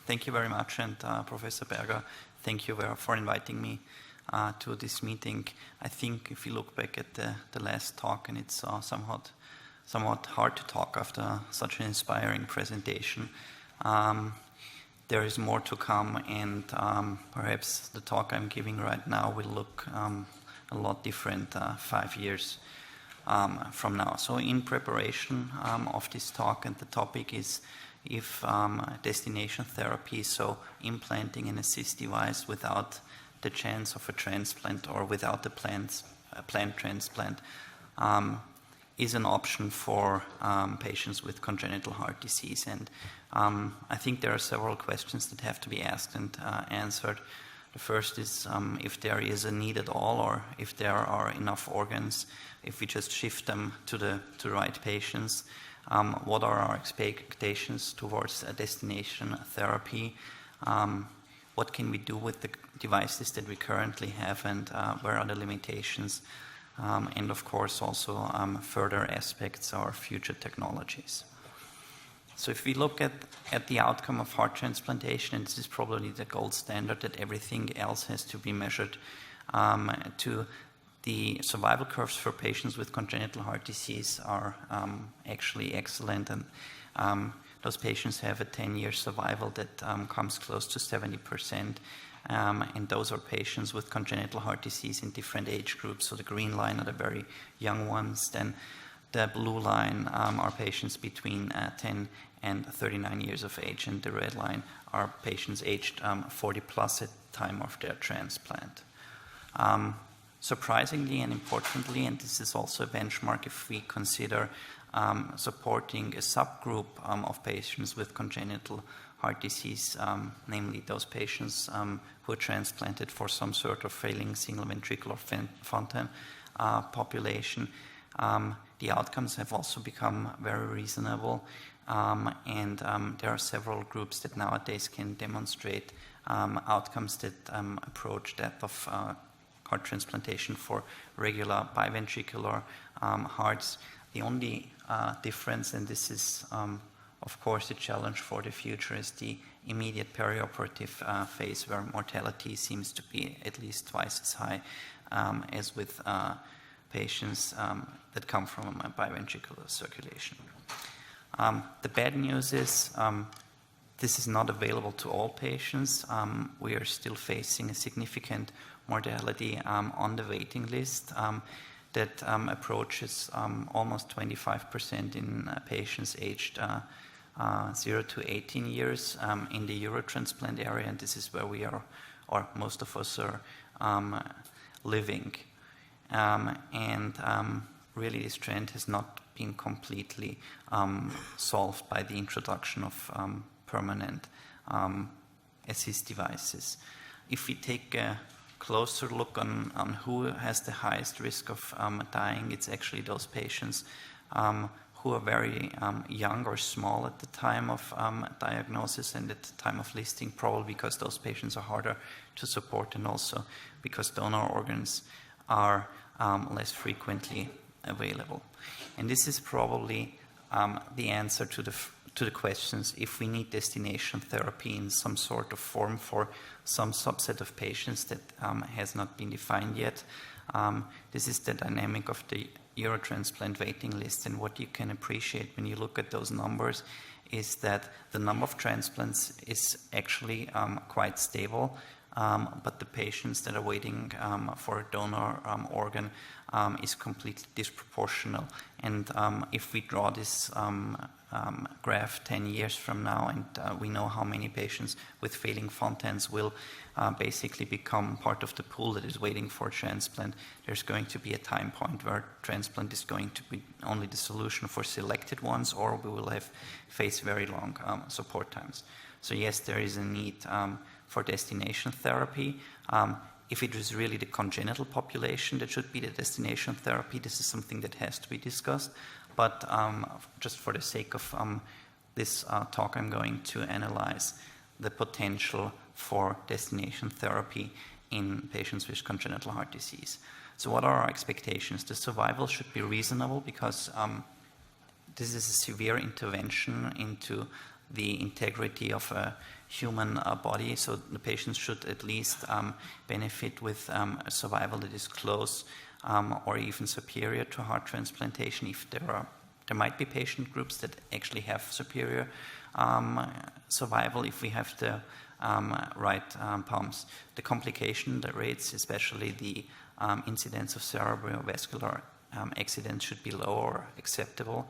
Thank you very much, and Professor Berger, thank you for inviting me to this meeting. I think if you look back at the last talk, and it's somewhat hard to talk after such an inspiring presentation, there is more to come, and perhaps the talk I'm giving right now will look a lot different 5 years from now. So in preparation of this talk, and the topic is if destination therapy, so implanting an assist device without the chance of a transplant or without the planned transplant is an option for patients with congenital heart disease. And I think there are several questions that have to be asked and answered. The first is if there is a need at all, or if there are enough organs, if we just shift them to the right patients. What are our expectations towards a destination therapy? What can we do with the devices that we currently have, and where are the limitations? And of course also further aspects or future technologies. So if we look at the outcome of heart transplantation, and this is probably the gold standard that everything else has to be measured to, the survival curves for patients with congenital heart disease are actually excellent, and those patients have a 10-year survival that comes close to 70%, and those are patients with congenital heart disease in different age groups. So the green line are the very young ones, then the blue line are patients between 10 and 39 years of age, and the red line are patients aged 40 plus at the time of their transplant. Surprisingly and importantly, and this is also a benchmark if we consider supporting a subgroup of patients with congenital heart disease, namely those patients who are transplanted for some sort of failing single ventricular Fontan population. The outcomes have also become very reasonable, and there are several groups that nowadays can demonstrate outcomes that approach that of heart transplantation for regular biventricular hearts. The only difference, and this is of course a challenge for the future, is the immediate perioperative phase, where mortality seems to be at least twice as high as with patients that come from a biventricular circulation. The bad news is this is not available to all patients. We are still facing a significant mortality on the waiting list that approaches almost 25% in patients aged 0 to 18 years in the Eurotransplant area, and this is where we are, or most of us are living. Really this trend has not been completely solved by the introduction of permanent assist devices. If we take a closer look on who has the highest risk of dying, it's actually those patients who are very young or small at the time of diagnosis and at the time of listing, probably because those patients are harder to support, and also because donor organs are less frequently available. And this is probably the answer to the questions if we need destination therapy in some sort of form for some subset of patients that has not been defined yet. This is the dynamic of the Eurotransplant waiting list, and what you can appreciate when you look at those numbers is that the number of transplants is actually quite stable, but the patients that are waiting for a donor organ is completely disproportional. And if we draw this graph 10 years from now, and we know how many patients with failing Fontans will basically become part of the pool that is waiting for transplant, there's going to be a time point where transplant is going to be only the solution for selected ones, or we will face very long support times. So yes, there is a need for destination therapy. If it is really the congenital population that should be the destination therapy, this is something that has to be discussed. But just for the sake of this talk, I'm going to analyze the potential for destination therapy in patients with congenital heart disease. So what are our expectations? The survival should be reasonable, because this is a severe intervention into the integrity of a human body. So the patients should at least benefit with a survival that is close or even superior to heart transplantation. If there might be patient groups that actually have superior survival if we have the right pumps. The complication rates, especially the incidence of cerebrovascular accidents, should be low or acceptable.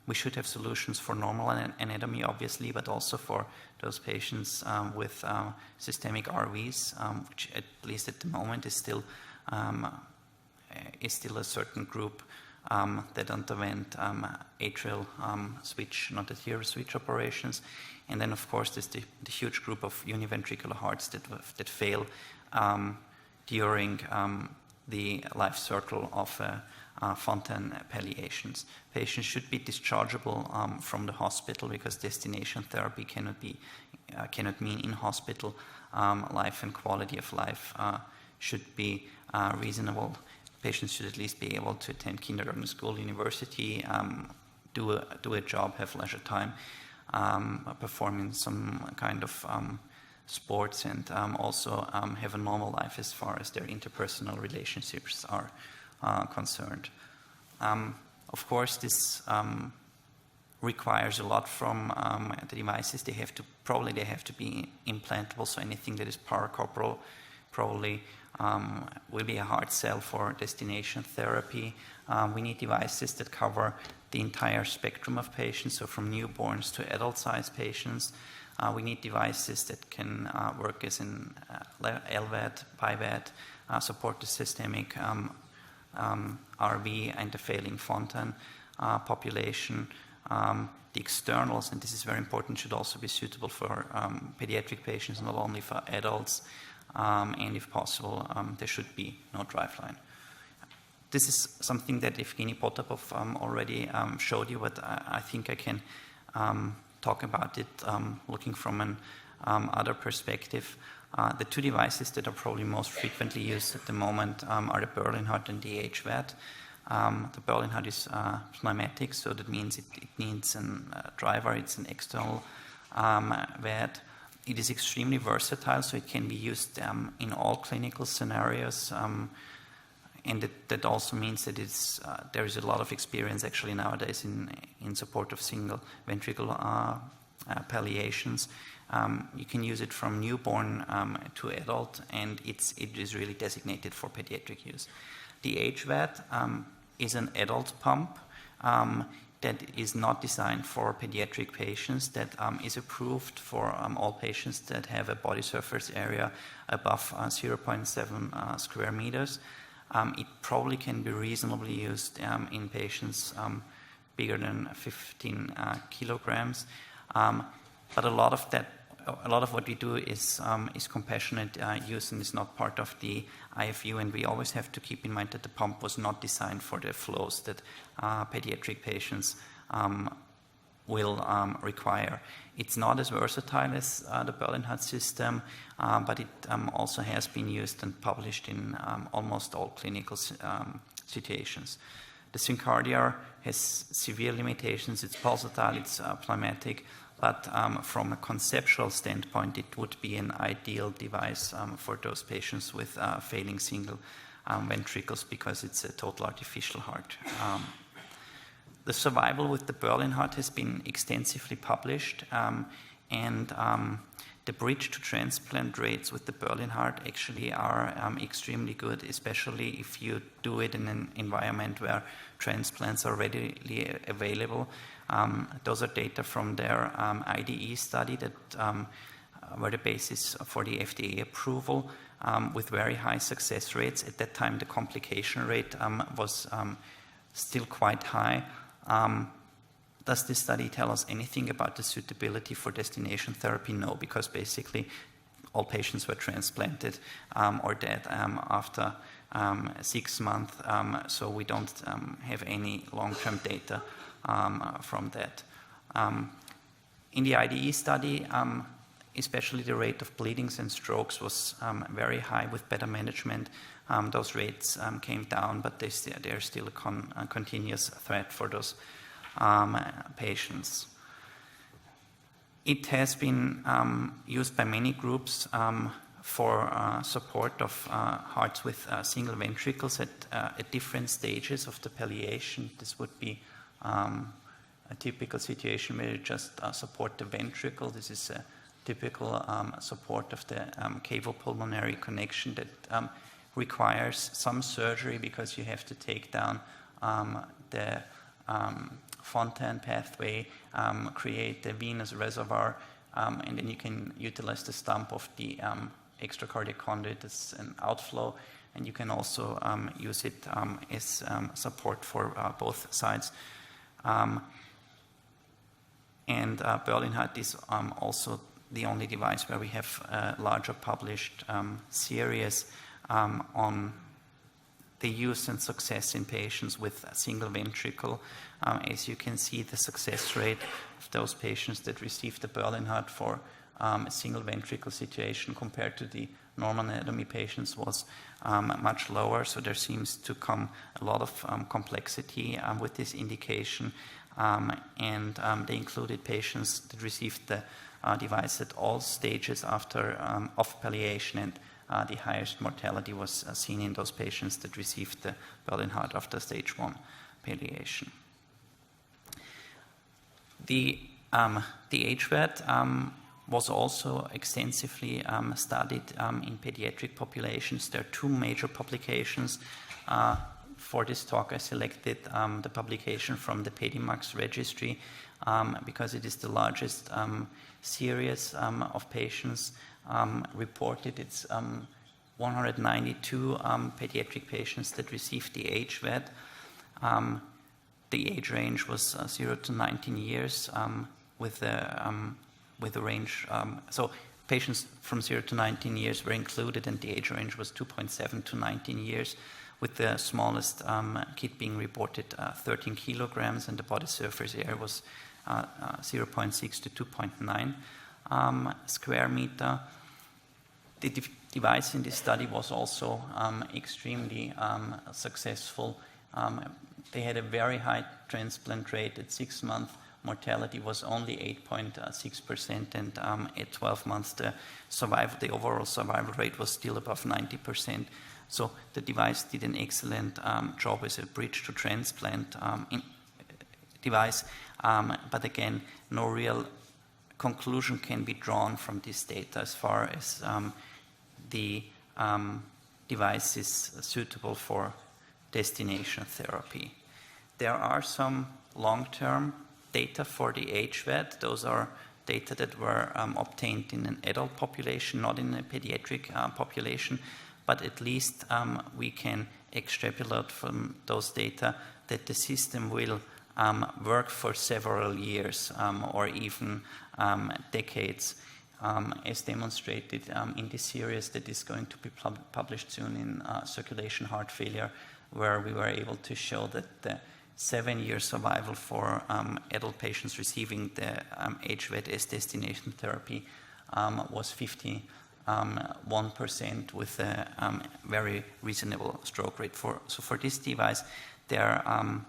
We should have solutions for normal anatomy, obviously, but also for those patients with systemic RVs, which at least at the moment is still a certain group that underwent atrial switch, not arterial switch operations. And then, of course, there's the huge group of univentricular hearts that fail during the life cycle of Fontan palliations. Patients should be dischargeable from the hospital because destination therapy cannot mean in hospital. Life and quality of life should be reasonable. Patients should at least be able to attend kindergarten, school, university, do a job, have leisure time, perform in some kind of sports, and also have a normal life as far as their interpersonal relationships are concerned. Of course, this requires a lot from the devices. They have to be implantable, so anything that is paracorporal probably will be a hard sell for destination therapy. We need devices that cover the entire spectrum of patients, so from newborns to adult-sized patients. We need devices that can work as an LVAD, PIVAD, support the systemic RV and the failing Fontan population. The externals, and this is very important, should also be suitable for pediatric patients, not only for adults. And if possible, there should be no driveline. This is something that Evgeny Potapov already showed you, but I think I can talk about it looking from an other perspective. The two devices that are probably most frequently used at the moment are the Berlin heart and the HVAD. The Berlin heart is pneumatic, so that means it needs a driver. It's an external VAD. It is extremely versatile, so it can be used in all clinical scenarios. And that also means that there is a lot of experience actually nowadays in support of single ventricle palliations. You can use it from newborn to adult, and it is really designated for pediatric use. The HVAD is an adult pump that is not designed for pediatric patients, that is approved for all patients that have a body surface area above 0.7 square meters. It probably can be reasonably used in patients bigger than 15 kilograms. But a lot of what we do is compassionate use and is not part of the IFU, and we always have to keep in mind that the pump was not designed for the flows that pediatric patients will require. It's not as versatile as the Berlin heart system, but it also has been used and published in almost all clinical situations. The Syncardia has severe limitations. It's pulsatile, it's pneumatic, but from a conceptual standpoint, it would be an ideal device for those patients with failing single ventricles because it's a total artificial heart. The survival with the Berlin heart has been extensively published, and the bridge to transplant rates with the Berlin heart actually are extremely good, especially if you do it in an environment where transplants are readily available. Those are data from their IDE study that were the basis for the FDA approval with very high success rates. At that time, the complication rate was still quite high. Does this study tell us anything about the suitability for destination therapy? No, because basically all patients were transplanted or dead after 6 months, so we don't have any long-term data from that. In the IDE study, especially the rate of bleedings and strokes was very high with better management. Those rates came down, but they're still a continuous threat for those patients. It has been used by many groups for support of hearts with single ventricles at different stages of the palliation. This would be a typical situation where you just support the ventricle. This is a typical support of the cavopulmonary connection that requires some surgery because you have to take down the Fontan pathway, create the venous reservoir, and then you can utilize the stump of the extracardiac conduit as an outflow, and you can also use it as support for both sides. And Berlin Heart is also the only device where we have a larger published series on the use and success in patients with a single ventricle. As you can see, the success rate of those patients that received the Berlin Heart for a single ventricle situation compared to the normal anatomy patients was much lower. So there seems to come a lot of complexity with this indication. And they included patients that received the device at all stages after of palliation, and the highest mortality was seen in those patients that received the Berlin Heart after stage 1 palliation. The HVAD was also extensively studied in pediatric populations. There are two major publications. For this talk, I selected the publication from the Pedimax registry because it is the largest series of patients reported. It's 192 pediatric patients that received the HVAD. The age range was 0 to 19 years with a range. So patients from 0 to 19 years were included, and the age range was 2.7 to 19 years, with the smallest kit being reported 13 kilograms, and the body surface area was 0.6 to 2.9 square meter. The device in this study was also extremely successful. They had a very high transplant rate at 6 months. Mortality was only 8.6%, and at 12 months the overall survival rate was still above 90%. So the device did an excellent job as a bridge to transplant device, but again, no real conclusion can be drawn from this data as far as the device is suitable for destination therapy. There are some long-term data for the HVAD. Those are data that were obtained in an adult population, not in a pediatric population, but at least we can extrapolate from those data that the system will work for several years or even decades, as demonstrated in this series that is going to be published soon in Circulation Heart Failure, where we were able to show that the 7-year survival for adult patients receiving the HVAD as destination therapy was 51% with a very reasonable stroke rate. So for this device, there are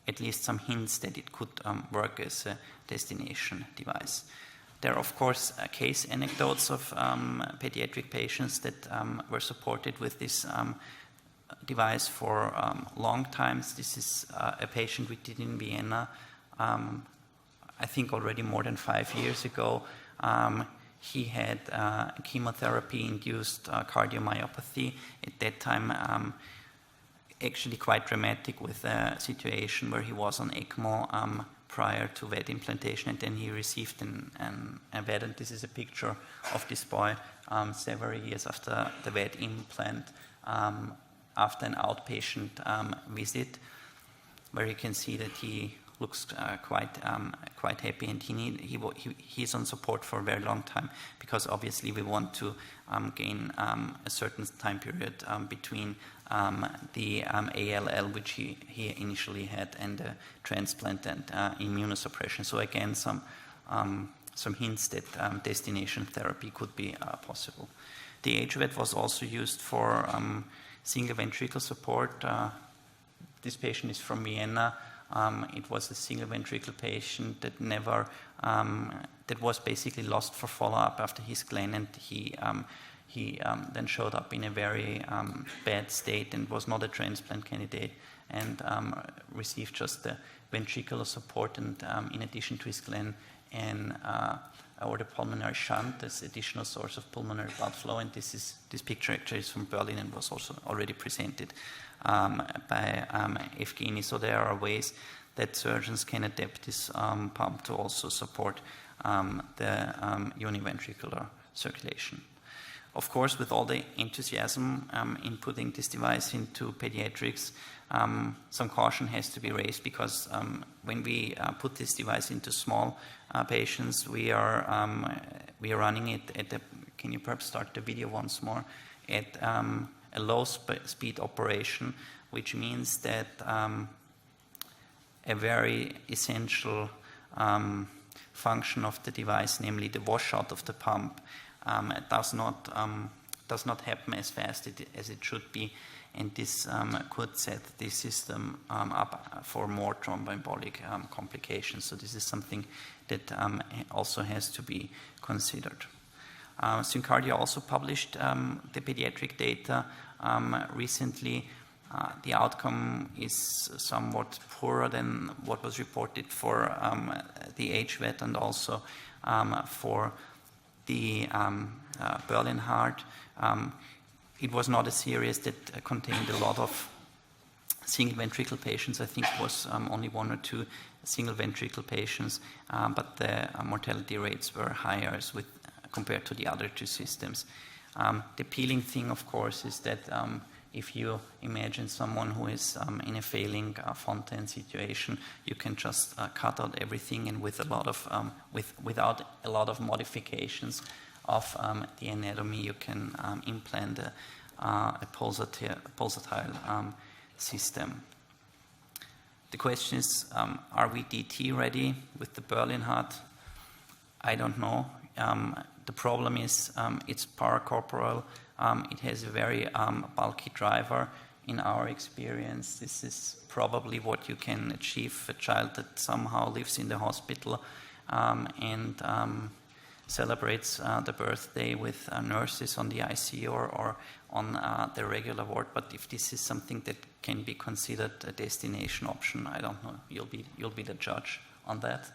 at least some hints that it could work as a destination device. There are, of course, case anecdotes of pediatric patients that were supported with this device for long times. This is a patient we did in Vienna, I think already more than 5 years ago. He had chemotherapy-induced cardiomyopathy. At that time, actually quite dramatic, with a situation where he was on ECMO prior to VAD implantation, and then he received a VAD, and this is a picture of this boy several years after the VAD implant, after an outpatient visit, where you can see that he looks quite happy, and he's on support for a very long time, because obviously we want to gain a certain time period between the ALL, which he initially had, and the transplant and immunosuppression. So again, some hints that destination therapy could be possible. The HVAD was also used for single ventricle support. This patient is from Vienna. It was a single ventricle patient that never that was basically lost for follow-up after his Glen, and he then showed up in a very bad state and was not a transplant candidate, and received just the ventricular support, and in addition to his Glen, an aortic pulmonary shunt as additional source of pulmonary blood flow. And this picture actually is from Berlin and was also already presented by Evgeny. So there are ways that surgeons can adapt this pump to also support the univentricular circulation. Of course, with all the enthusiasm in putting this device into pediatrics, some caution has to be raised, because when we put this device into small patients, we are running it at can you perhaps start the video once more, at a low speed operation, which means that a very essential function of the device, namely the washout of the pump, does not happen as fast as it should be, and this could set the system up for more thromboembolic complications. So this is something that also has to be considered. Syncardia also published the pediatric data recently. The outcome is somewhat poorer than what was reported for the HVAD and also for the Berlin heart. It was not a series that contained a lot of single ventricle patients. I think it was only 1 or 2 single ventricle patients, but the mortality rates were higher compared to the other 2 systems. The appealing thing, of course, is that if you imagine someone who is in a failing Fontan situation, you can just cut out everything, and without a lot of modifications of the anatomy, you can implant a pulsatile system. The question is, are we DT ready with the Berlin heart? I don't know. The problem is it's paracorporal. It has a very bulky driver. In our experience, this is probably what you can achieve. A child that somehow lives in the hospital and celebrates the birthday with nurses on the ICU or on the regular ward. But if this is something that can be considered a destination option, I don't know. You'll be the judge on that.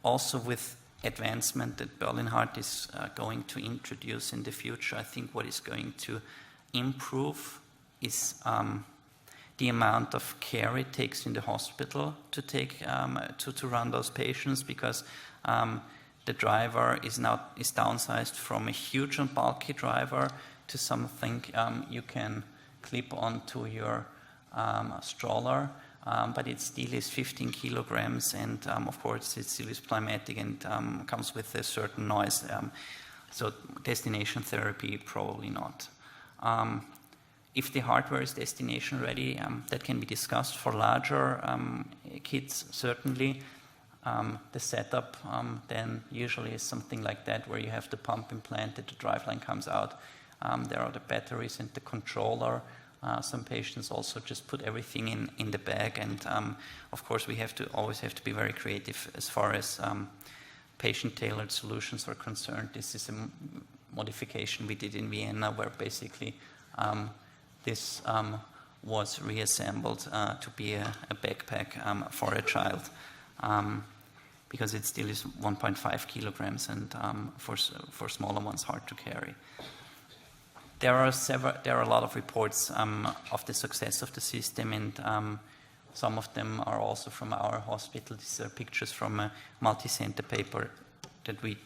Also, with advancement that Berlin heart is going to introduce in the future, I think what is going to improve is the amount of care it takes in the hospital to run those patients, because the driver is downsized from a huge and bulky driver to something you can clip onto your stroller. But it still is 15 kilograms, and of course it still is pneumatic and comes with a certain noise. So destination therapy, probably not. If the hardware is destination ready, that can be discussed. For larger kids, certainly. The setup then usually is something like that, where you have the pump implanted, the driveline comes out, there are the batteries and the controller. Some patients also just put everything in the bag, and of course we always have to be very creative as far as patient-tailored solutions are concerned. This is a modification we did in Vienna, where basically this was reassembled to be a backpack for a child, because it still is 1.5 kilograms and for smaller ones hard to carry. There are a lot of reports of the success of the system, and some of them are also from our hospital. These are pictures from a multi-center paper that we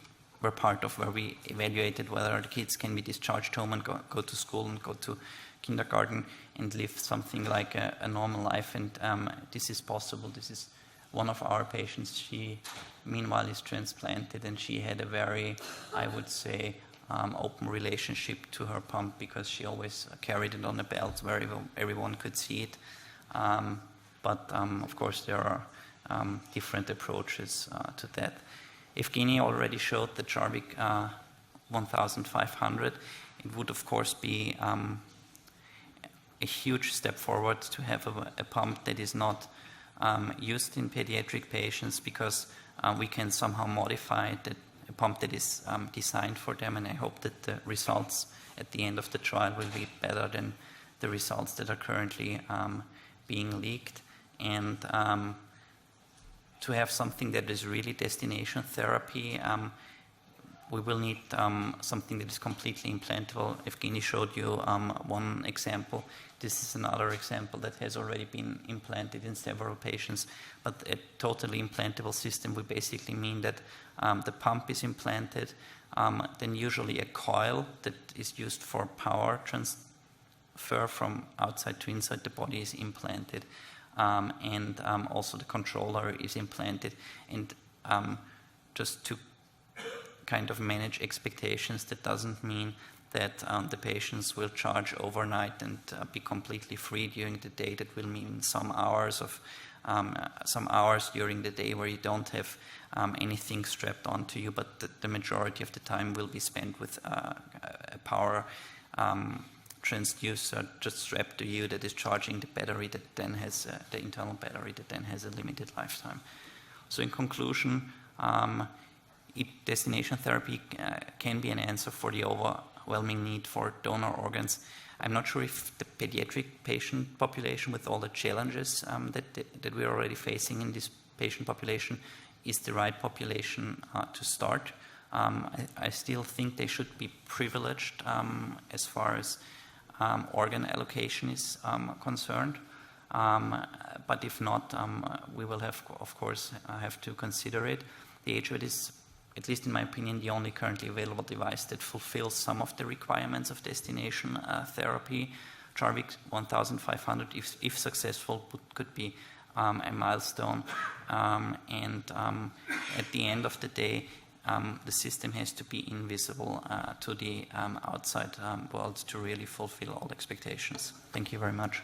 were part of, where we evaluated whether the kids can be discharged home and go to school and go to kindergarten and live something like a normal life, and this is possible. This is one of our patients. She meanwhile is transplanted, and she had a very, I would say, open relationship to her pump, because she always carried it on a belt where everyone could see it. But of course there are different approaches to that. Evgeny already showed the Jarvik 1500. It would of course be a huge step forward to have a pump that is not used in pediatric patients, because we can somehow modify a pump that is designed for them, and I hope that the results at the end of the trial will be better than the results that are currently being leaked. And to have something that is really destination therapy, we will need something that is completely implantable. Evgeny showed you one example. This is another example that has already been implanted in several patients. But a totally implantable system would basically mean that the pump is implanted, then usually a coil that is used for power transfer from outside to inside the body is implanted, and also the controller is implanted. And just to kind of manage expectations, that doesn't mean that the patients will charge overnight and be completely free during the day. That will mean some hours during the day where you don't have anything strapped onto you, but the majority of the time will be spent with a power transducer just strapped to you that is charging the battery that then has the internal battery that then has a limited lifetime. So in conclusion, destination therapy can be an answer for the overwhelming need for donor organs. I'm not sure if the pediatric patient population, with all the challenges that we're already facing in this patient population, is the right population to start. I still think they should be privileged as far as organ allocation is concerned. But if not, we will have, of course, have to consider it. The HVAD is, at least in my opinion, the only currently available device that fulfills some of the requirements of destination therapy. Jarvik 1500, if successful, could be a milestone. And at the end of the day, the system has to be invisible to the outside world to really fulfill all expectations. Thank you very much.